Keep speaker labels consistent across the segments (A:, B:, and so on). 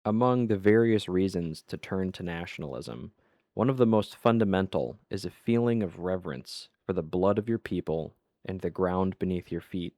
A: Among the various reasons to turn to nationalism, one of the most fundamental is a feeling of reverence for the blood of your people and the ground beneath your feet.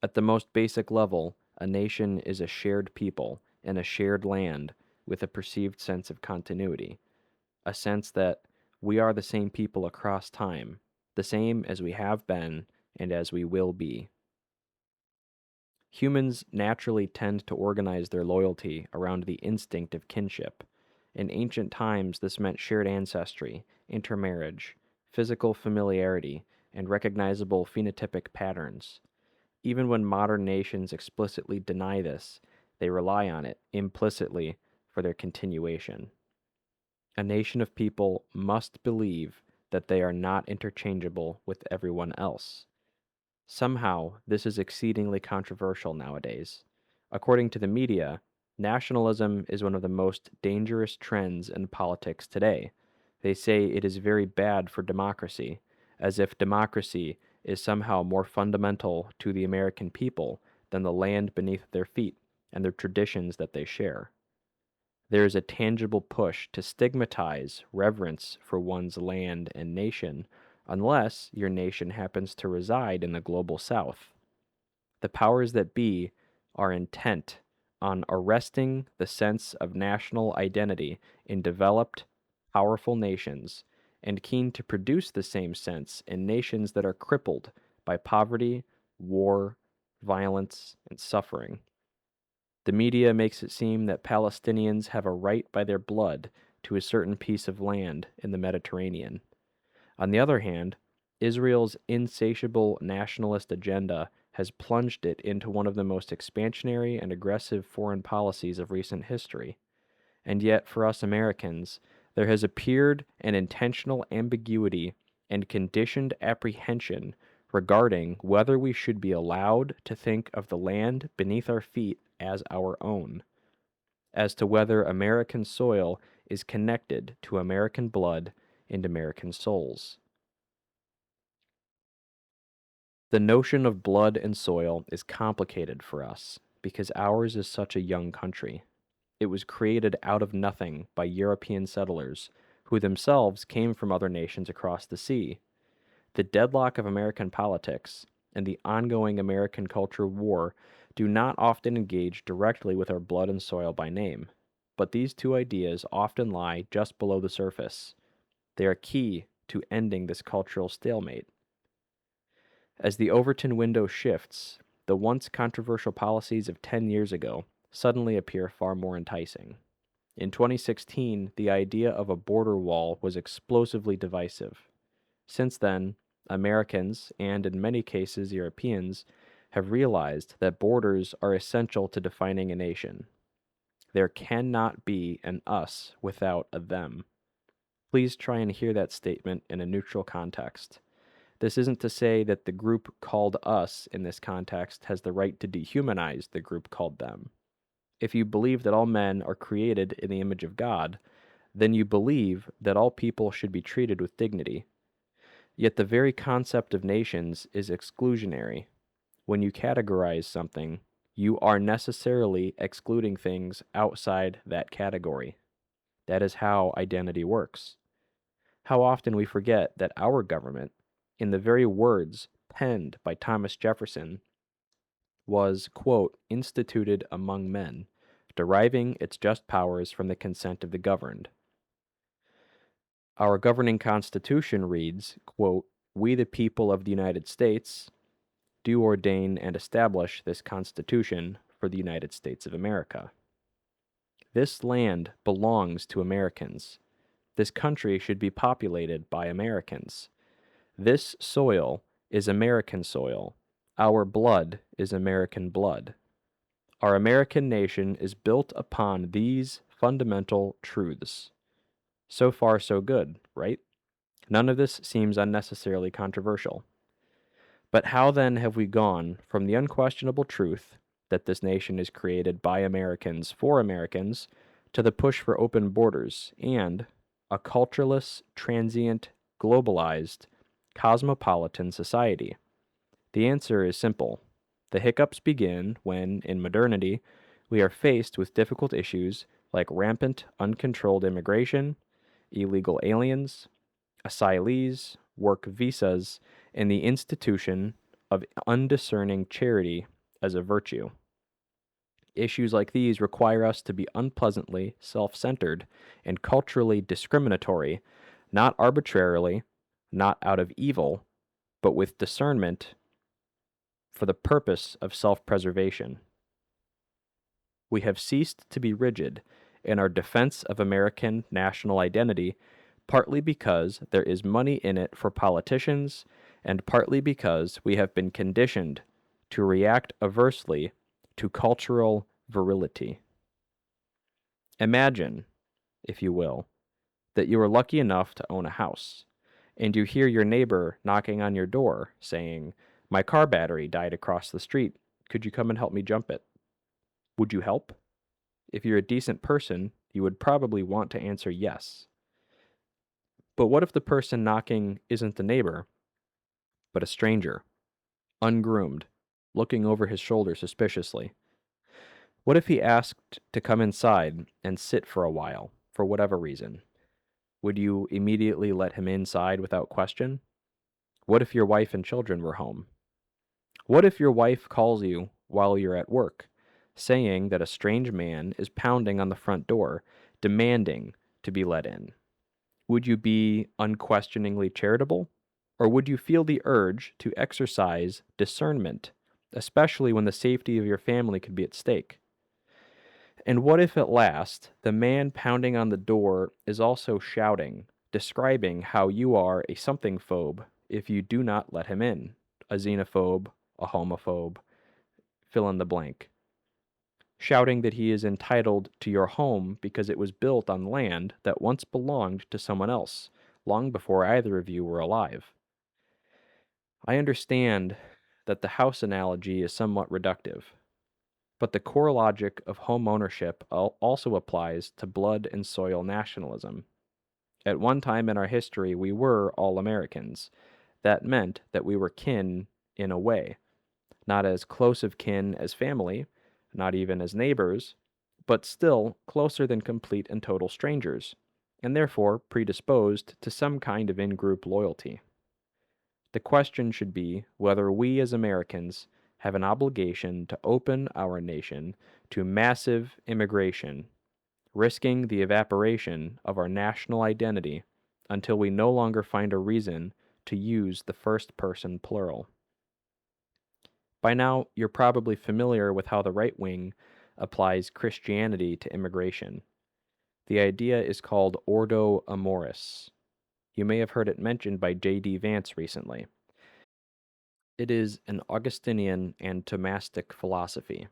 A: At the most basic level, a nation is a shared people and a shared land with a perceived sense of continuity, a sense that we are the same people across time, the same as we have been and as we will be. Humans naturally tend to organize their loyalty around the instinct of kinship. In ancient times, this meant shared ancestry, intermarriage, physical familiarity, and recognizable phenotypic patterns. Even when modern nations explicitly deny this, they rely on it implicitly for their continuation. A nation of people must believe that they are not interchangeable with everyone else. Somehow, this is exceedingly controversial nowadays. According to the media, nationalism is one of the most dangerous trends in politics today. They say it is very bad for democracy, as if democracy is somehow more fundamental to the American people than the land beneath their feet and the traditions that they share. There is a tangible push to stigmatize reverence for one's land and nation unless your nation happens to reside in the global south. The powers that be are intent on arresting the sense of national identity in developed, powerful nations and keen to produce the same sense in nations that are crippled by poverty, war, violence, and suffering. The media makes it seem that Palestinians have a right by their blood to a certain piece of land in the Mediterranean. On the other hand, Israel's insatiable nationalist agenda has plunged it into one of the most expansionary and aggressive foreign policies of recent history. And yet, for us Americans, there has appeared an intentional ambiguity and conditioned apprehension regarding whether we should be allowed to think of the land beneath our feet as our own, as to whether American soil is connected to American blood and American souls. The notion of blood and soil is complicated for us because ours is such a young country. It was created out of nothing by European settlers who themselves came from other nations across the sea. The deadlock of American politics and the ongoing American culture war do not often engage directly with our blood and soil by name, but these two ideas often lie just below the surface. They are key to ending this cultural stalemate. As the Overton window shifts, the once controversial policies of 10 years ago suddenly appear far more enticing. In 2016, the idea of a border wall was explosively divisive. Since then, Americans, and in many cases Europeans, have realized that borders are essential to defining a nation. There cannot be an us without a them. Please try and hear that statement in a neutral context. This isn't to say that the group called us in this context has the right to dehumanize the group called them. If you believe that all men are created in the image of God, then you believe that all people should be treated with dignity. Yet the very concept of nations is exclusionary. When you categorize something, you are necessarily excluding things outside that category. That is how identity works. How often we forget that our government, in the very words penned by Thomas Jefferson, was, quote, instituted among men, deriving its just powers from the consent of the governed. Our governing constitution reads, quote, "We the people of the United States do ordain and establish this Constitution for the United States of America." This land belongs to Americans. This country should be populated by Americans. This soil is American soil. Our blood is American blood. Our American nation is built upon these fundamental truths. So far, so good, right? None of this seems unnecessarily controversial. But how then have we gone from the unquestionable truth that this nation is created by Americans for Americans to the push for open borders and a cultureless, transient, globalized, cosmopolitan society? The answer is simple. The hiccups begin when, in modernity, we are faced with difficult issues like rampant, uncontrolled immigration, illegal aliens, asylees, work visas, and the institution of undiscerning charity as a virtue. Issues like these require us to be unpleasantly self-centered and culturally discriminatory, not arbitrarily, not out of evil, but with discernment for the purpose of self-preservation. We have ceased to be rigid in our defense of American national identity, partly because there is money in it for politicians, and partly because we have been conditioned to react aversely to cultural virility. Imagine, if you will, that you are lucky enough to own a house, and you hear your neighbor knocking on your door saying, "My car battery died across the street. Could you come and help me jump it?" Would you help? If you're a decent person, you would probably want to answer yes. But what if the person knocking isn't the neighbor, but a stranger, ungroomed, looking over his shoulder suspiciously? What if he asked to come inside and sit for a while, for whatever reason? Would you immediately let him inside without question? What if your wife and children were home? What if your wife calls you while you're at work, saying that a strange man is pounding on the front door, demanding to be let in? Would you be unquestioningly charitable? Or would you feel the urge to exercise discernment, especially when the safety of your family could be at stake? And what if at last the man pounding on the door is also shouting, describing how you are a something phobe if you do not let him in, a xenophobe, a homophobe, fill in the blank, shouting that he is entitled to your home because it was built on land that once belonged to someone else, long before either of you were alive? I understand that the house analogy is somewhat reductive, but the core logic of home ownership also applies to blood and soil nationalism. At one time in our history, we were all Americans. That meant that we were kin in a way, not as close of kin as family, not even as neighbors, but still closer than complete and total strangers, and therefore predisposed to some kind of in-group loyalty. The question should be whether we as Americans have an obligation to open our nation to massive immigration, risking the evaporation of our national identity until we no longer find a reason to use the first person plural. By now, you're probably familiar with how the right wing applies Christianity to immigration. The idea is called Ordo Amoris. You may have heard it mentioned by J.D. Vance recently. It is an Augustinian and Thomistic philosophy.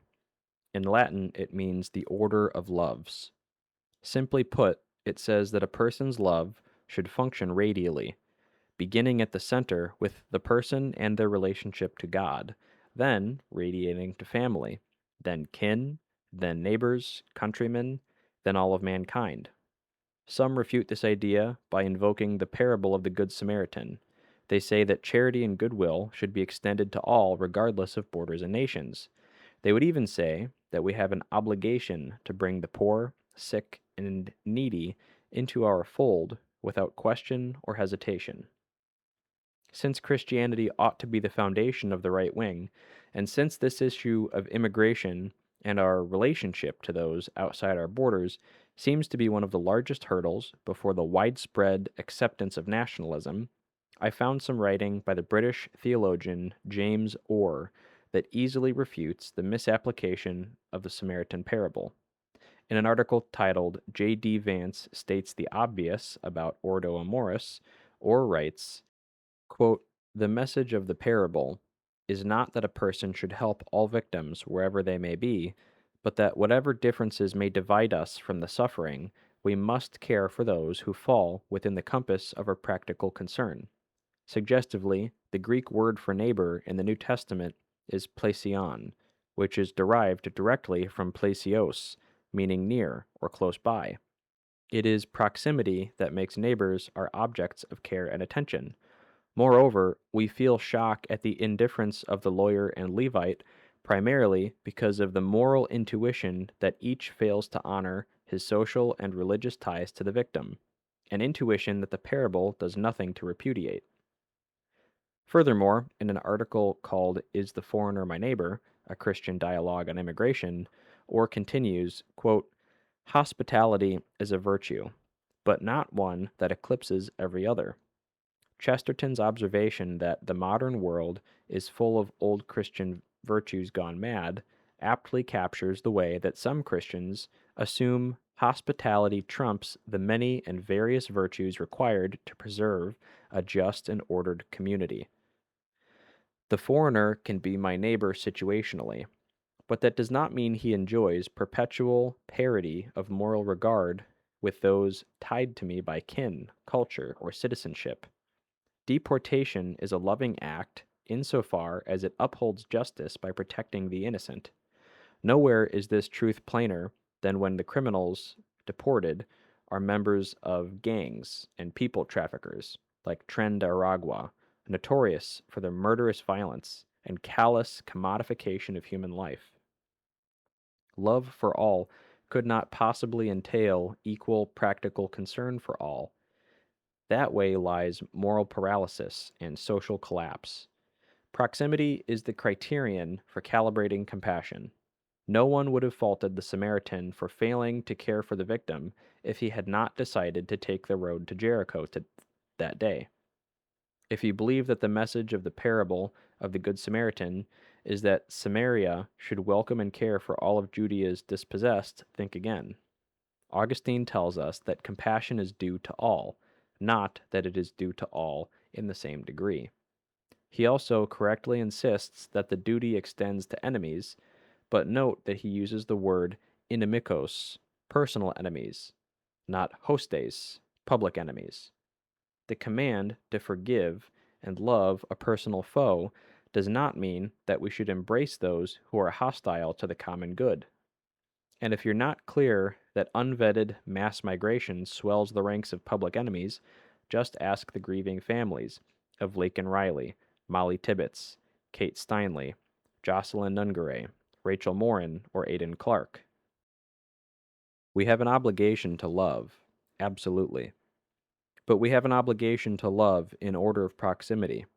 A: In Latin, it means the order of loves. Simply put, it says that a person's love should function radially, beginning at the center with the person and their relationship to God, then radiating to family, then kin, then neighbors, countrymen, then all of mankind. Some refute this idea by invoking the parable of the Good Samaritan. They say that charity and goodwill should be extended to all regardless of borders and nations. They would even say that we have an obligation to bring the poor, sick, and needy into our fold without question or hesitation. Since Christianity ought to be the foundation of the right wing, and since this issue of immigration and our relationship to those outside our borders seems to be one of the largest hurdles before the widespread acceptance of nationalism, I found some writing by the British theologian James Orr that easily refutes the misapplication of the Samaritan parable. In an article titled J.D. Vance States the Obvious About Ordo Amoris, Orr writes, quote, "The message of the parable is not that a person should help all victims wherever they may be, but that whatever differences may divide us from the suffering, we must care for those who fall within the compass of our practical concern." Suggestively, the Greek word for neighbor in the New Testament is plesion, which is derived directly from plesios, meaning near or close by. It is proximity that makes neighbors our objects of care and attention. Moreover, we feel shock at the indifference of the lawyer and Levite, primarily because of the moral intuition that each fails to honor his social and religious ties to the victim, an intuition that the parable does nothing to repudiate. Furthermore, in an article called Is the Foreigner My Neighbor? A Christian Dialogue on Immigration, Orr continues, quote, "Hospitality is a virtue, but not one that eclipses every other." Chesterton's observation that the modern world is full of old Christian virtues gone mad aptly captures the way that some Christians assume hospitality trumps the many and various virtues required to preserve a just and ordered community. The foreigner can be my neighbor situationally, but that does not mean he enjoys perpetual parity of moral regard with those tied to me by kin, culture, or citizenship. Deportation is a loving act insofar as it upholds justice by protecting the innocent. Nowhere is this truth plainer than when the criminals deported are members of gangs and people traffickers, like Tren de Aragua, notorious for their murderous violence and callous commodification of human life. Love for all could not possibly entail equal practical concern for all. That way lies moral paralysis and social collapse. Proximity is the criterion for calibrating compassion. No one would have faulted the Samaritan for failing to care for the victim if he had not decided to take the road to Jericho that day. If you believe that the message of the parable of the Good Samaritan is that Samaria should welcome and care for all of Judea's dispossessed, think again. Augustine tells us that compassion is due to all, not that it is due to all in the same degree. He also correctly insists that the duty extends to enemies, but note that he uses the word inimikos, personal enemies, not hostes, public enemies. The command to forgive and love a personal foe does not mean that we should embrace those who are hostile to the common good. And if you're not clear that unvetted mass migration swells the ranks of public enemies, just ask the grieving families of Laken Riley, Molly Tibbetts, Kate Steinley, Jocelyn Nungaray, Rachel Morin, or Aidan Clark. We have an obligation to love, absolutely. But we have an obligation to love in order of proximity.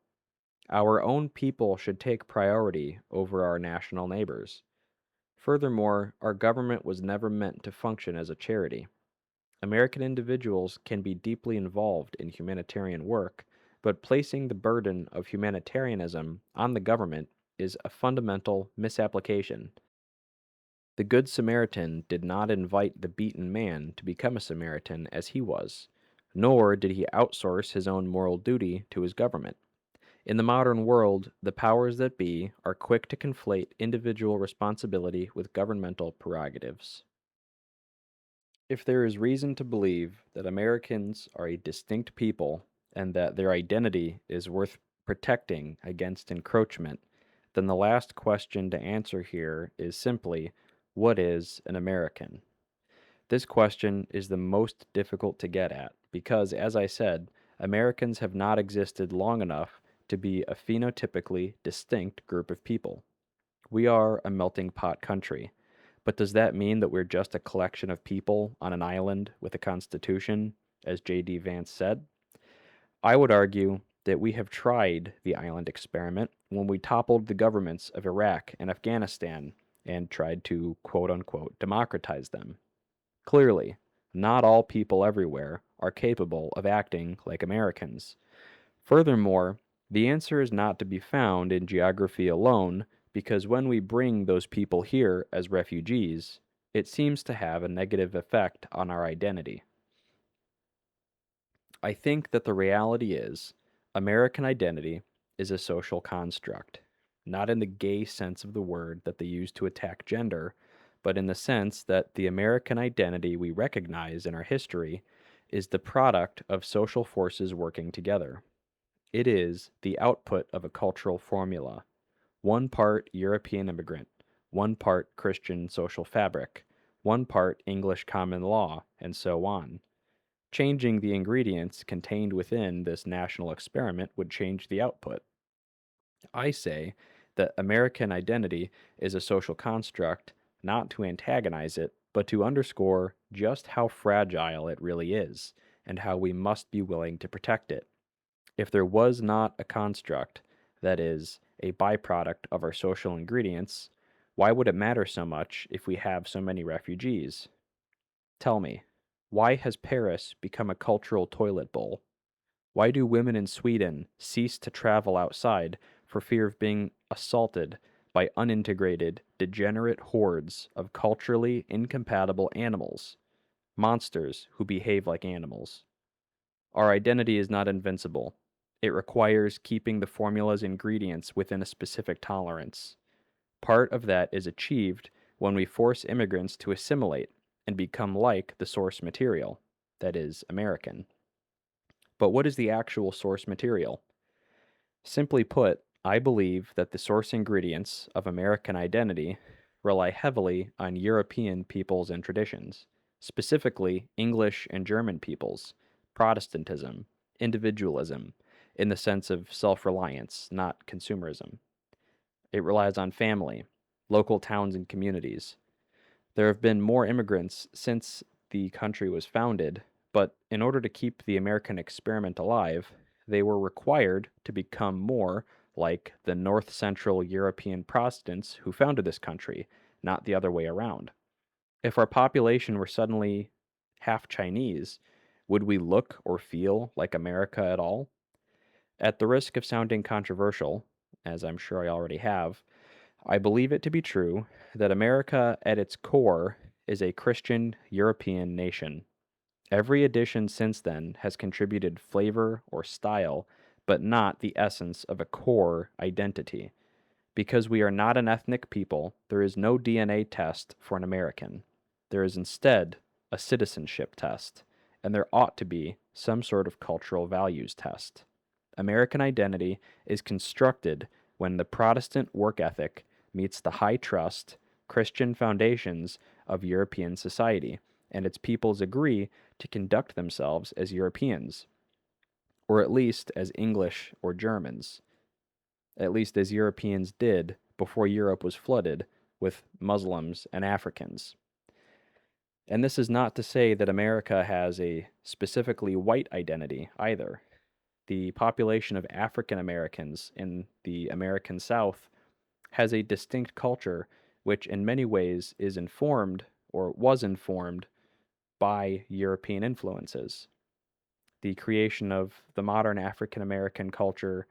A: Our own people should take priority over our national neighbors. Furthermore, our government was never meant to function as a charity. American individuals can be deeply involved in humanitarian work, but placing the burden of humanitarianism on the government is a fundamental misapplication. The Good Samaritan did not invite the beaten man to become a Samaritan as he was, nor did he outsource his own moral duty to his government. In the modern world, the powers that be are quick to conflate individual responsibility with governmental prerogatives. If there is reason to believe that Americans are a distinct people and that their identity is worth protecting against encroachment, then the last question to answer here is simply, what is an American? This question is the most difficult to get at because, as I said, Americans have not existed long enough to be a phenotypically distinct group of people. We are a melting pot country, but does that mean that we're just a collection of people on an island with a constitution, as J.D. Vance said? I would argue that we have tried the island experiment when we toppled the governments of Iraq and Afghanistan and tried to quote unquote democratize them. Clearly, not all people everywhere are capable of acting like Americans. Furthermore, the answer is not to be found in geography alone because when we bring those people here as refugees, it seems to have a negative effect on our identity. I think that the reality is American identity is a social construct, not in the gay sense of the word that they use to attack gender, but in the sense that the American identity we recognize in our history is the product of social forces working together. It is the output of a cultural formula, one part European immigrant, one part Christian social fabric, one part English common law, and so on. Changing the ingredients contained within this national experiment would change the output. I say that American identity is a social construct not to antagonize it, but to underscore just how fragile it really is and how we must be willing to protect it. If there was not a construct that is a byproduct of our social ingredients, why would it matter so much if we have so many refugees? Tell me, why has Paris become a cultural toilet bowl? Why do women in Sweden cease to travel outside for fear of being assaulted by unintegrated, degenerate hordes of culturally incompatible animals, monsters who behave like animals? Our identity is not invincible. It requires keeping the formula's ingredients within a specific tolerance. Part of that is achieved when we force immigrants to assimilate and become like the source material, that is, American. But what is the actual source material? Simply put, I believe that the source ingredients of American identity rely heavily on European peoples and traditions, specifically English and German peoples, Protestantism, individualism, in the sense of self reliance, not consumerism. It relies on family, local towns and communities. There have been more immigrants since the country was founded, but in order to keep the American experiment alive, they were required to become more like the North Central European Protestants who founded this country, not the other way around. If our population were suddenly half Chinese, would we look or feel like America at all? At the risk of sounding controversial, as I'm sure I already have, I believe it to be true that America at its core is a Christian European nation. Every addition since then has contributed flavor or style, but not the essence of a core identity. Because we are not an ethnic people, there is no DNA test for an American. There is instead a citizenship test, and there ought to be some sort of cultural values test. American identity is constructed when the Protestant work ethic meets the high trust, Christian foundations of European society, and its peoples agree to conduct themselves as Europeans, or at least as English or Germans, at least as Europeans did before Europe was flooded with Muslims and Africans. And this is not to say that America has a specifically white identity either. The population of African Americans in the American South has a distinct culture which, in many ways, is informed or was informed by European influences. The creation of the modern African American culture,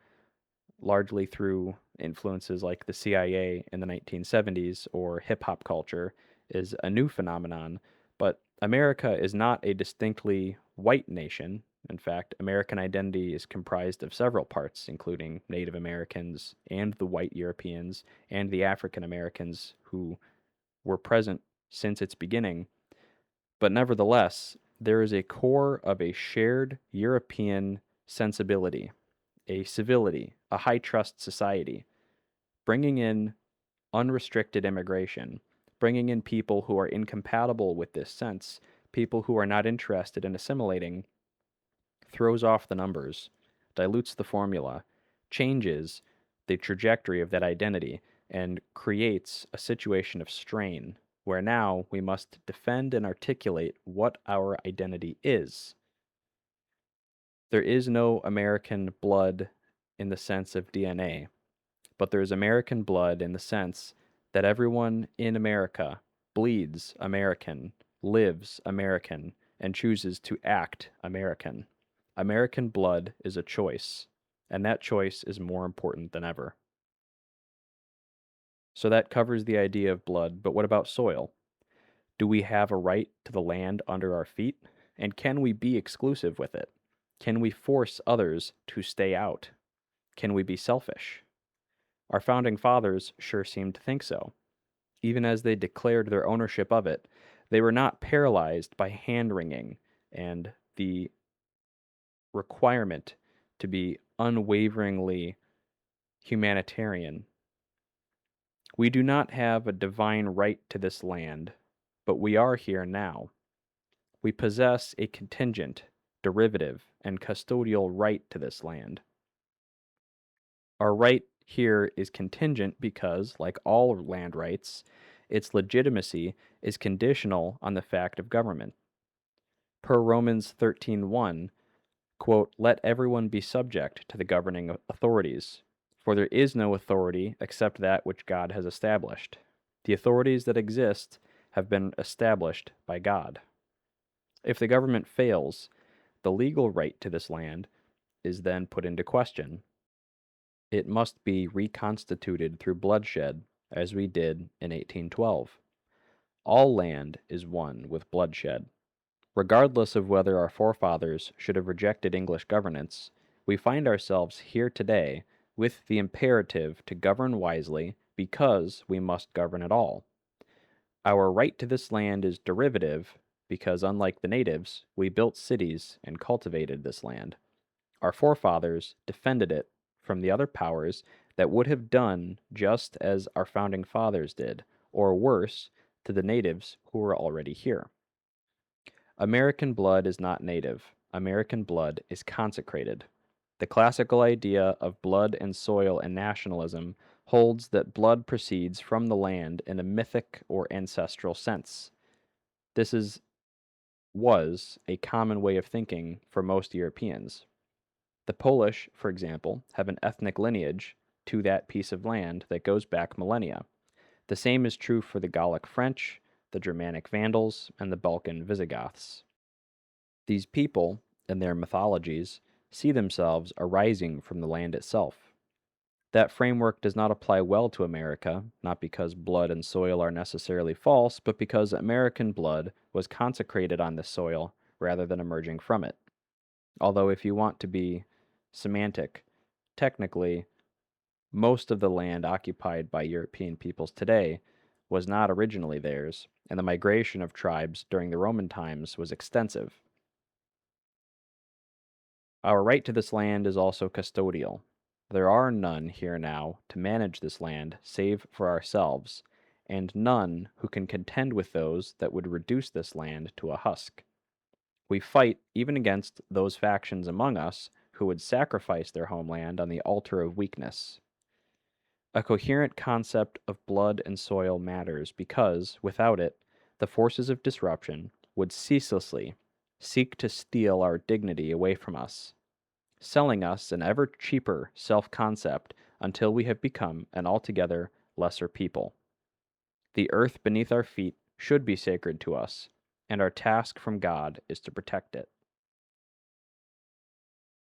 A: largely through influences like the CIA in the 1970s or hip hop culture, is a new phenomenon, but America is not a distinctly white nation. In fact, American identity is comprised of several parts, including Native Americans and the white Europeans and the African Americans who were present since its beginning. But nevertheless, there is a core of a shared European sensibility, a civility, a high trust society, bringing in unrestricted immigration, bringing in people who are incompatible with this sense, people who are not interested in assimilating, throws off the numbers, dilutes the formula, changes the trajectory of that identity, and creates a situation of strain where now we must defend and articulate what our identity is. There is no American blood in the sense of DNA, but there is American blood in the sense that everyone in America bleeds American, lives American, and chooses to act American. American blood is a choice, and that choice is more important than ever. So that covers the idea of blood, but what about soil? Do we have a right to the land under our feet? And can we be exclusive with it? Can we force others to stay out? Can we be selfish? Our founding fathers sure seemed to think so. Even as they declared their ownership of it, they were not paralyzed by hand-wringing and the requirement to be unwaveringly humanitarian. We do not have a divine right to this land, but we are here now. We possess a contingent, derivative, and custodial right to this land. Our right here is contingent because, like all land rights, its legitimacy is conditional on the fact of government. Per Romans 13:1, quote, "Let everyone be subject to the governing authorities, for there is no authority except that which God has established. The authorities that exist have been established by God." If the government fails, the legal right to this land is then put into question. It must be reconstituted through bloodshed, as we did in 1812. All land is won with bloodshed. Regardless of whether our forefathers should have rejected English governance, we find ourselves here today with the imperative to govern wisely because we must govern at all. Our right to this land is derivative because, unlike the natives, we built cities and cultivated this land. Our forefathers defended it from the other powers that would have done just as our founding fathers did, or worse, to the natives who were already here. American blood is not native. American blood is consecrated. The classical idea of blood and soil and nationalism holds that blood proceeds from the land in a mythic or ancestral sense. This was a common way of thinking for most Europeans. The Polish, for example, have an ethnic lineage to that piece of land that goes back millennia. The same is true for the Gallic French, the Germanic Vandals, and the Balkan Visigoths. These people, in their mythologies, see themselves arising from the land itself. That framework does not apply well to America, not because blood and soil are necessarily false, but because American blood was consecrated on this soil rather than emerging from it. Although if you want to be semantic, technically, most of the land occupied by European peoples today was not originally theirs, and the migration of tribes during the Roman times was extensive. Our right to this land is also custodial. There are none here now to manage this land save for ourselves, and none who can contend with those that would reduce this land to a husk. We fight even against those factions among us who would sacrifice their homeland on the altar of weakness. A coherent concept of blood and soil matters because, without it, the forces of disruption would ceaselessly seek to steal our dignity away from us, selling us an ever cheaper self-concept until we have become an altogether lesser people. The earth beneath our feet should be sacred to us, and our task from God is to protect it.